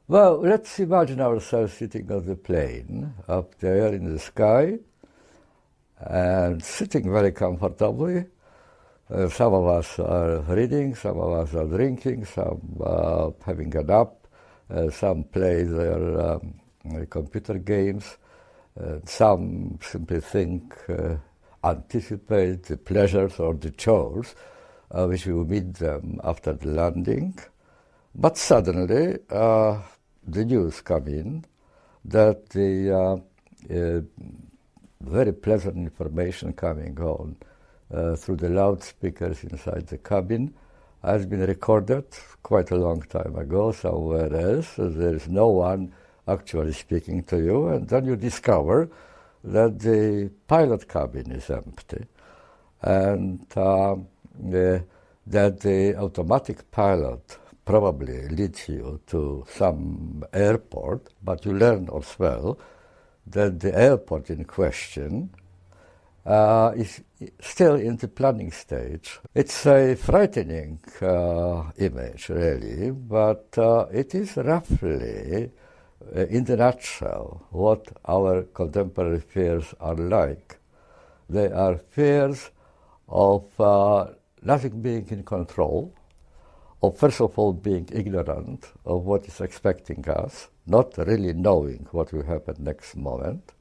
Well, let's imagine ourselves sitting on the plane up there in the sky and sitting very comfortably. Some of us are reading, some of us are drinking, some having a nap, some play their computer games, some simply think, anticipate the pleasures or the chores which will meet them after the landing. But suddenly the news come in that the very pleasant information coming on through the loudspeakers inside the cabin has been recorded quite a long time ago somewhere else. There is no one actually speaking to you, and then you discover that the pilot cabin is empty and that the automatic pilot probably leads you to some airport, but you learn as well that the airport in question is still in the planning stage. It's a frightening image, really, but it is roughly, in the nutshell, what our contemporary fears are like. They are fears of nothing being in control, of first of all being ignorant of what is expecting us, not really knowing what will happen next moment.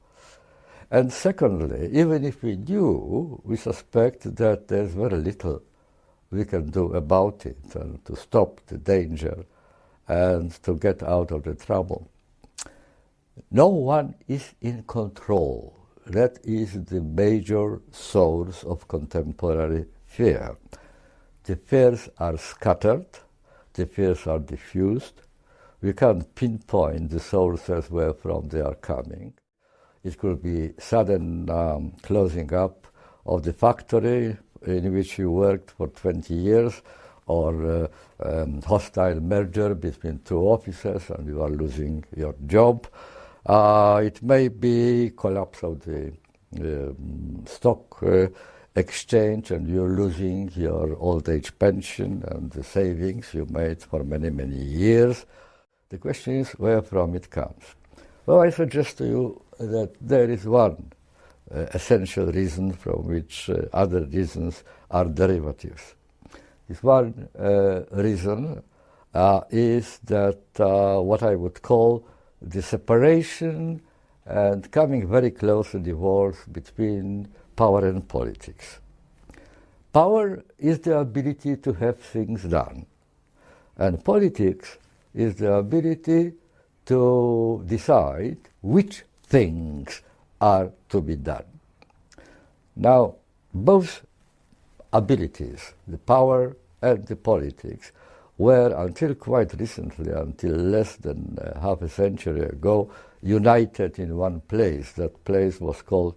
And secondly, even if we knew, we suspect that there's very little we can do about it and to stop the danger and to get out of the trouble. No one is in control. That is the major source of contemporary fear. The fears are scattered, the fears are diffused. We can't pinpoint the sources where from they are coming. It could be sudden closing up of the factory in which you worked for 20 years, or hostile merger between two offices and you are losing your job. It may be collapse of the stock exchange and you're losing your old age pension and the savings you made for many, many years. The question is where from it comes. Well, I suggest to you that there is one essential reason from which other reasons are derivatives. This one reason is that what I would call the separation and coming very close to divorce between power and politics. Power is the ability to have things done, and politics is the ability to decide which things are to be done. Now, both abilities, the power and the politics, were until quite recently, until less than half a century ago, united in one place. That place was called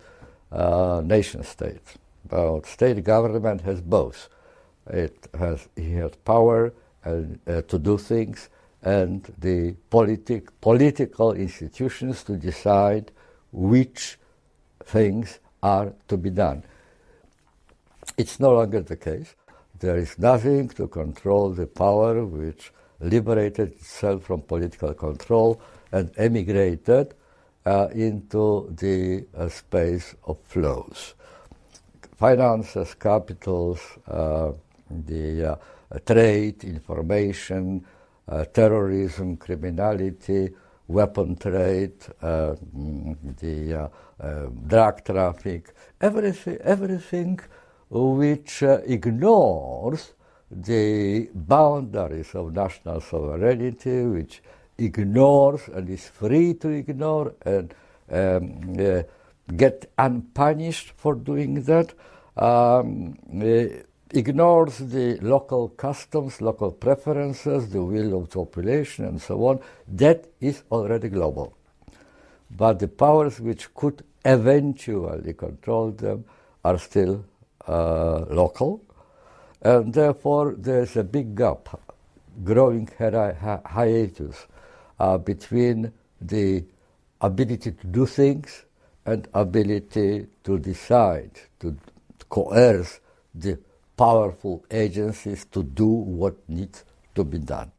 nation state. But state government has both. It has power to do things, and the political institutions to decide which things are to be done. It's no longer the case. There is nothing to control the power which liberated itself from political control and emigrated into the space of flows. Finances, capitals, the trade, information, terrorism, criminality, weapon trade, the drug traffic, everything which ignores the boundaries of national sovereignty, which ignores and is free to ignore and get unpunished for doing that, ignores the local customs, local preferences, the will of the population, and so on. That is already global. But the powers which could eventually control them are still local, and therefore there's a big gap, growing hiatus between the ability to do things and ability to decide, to coerce the powerful agencies to do what needs to be done.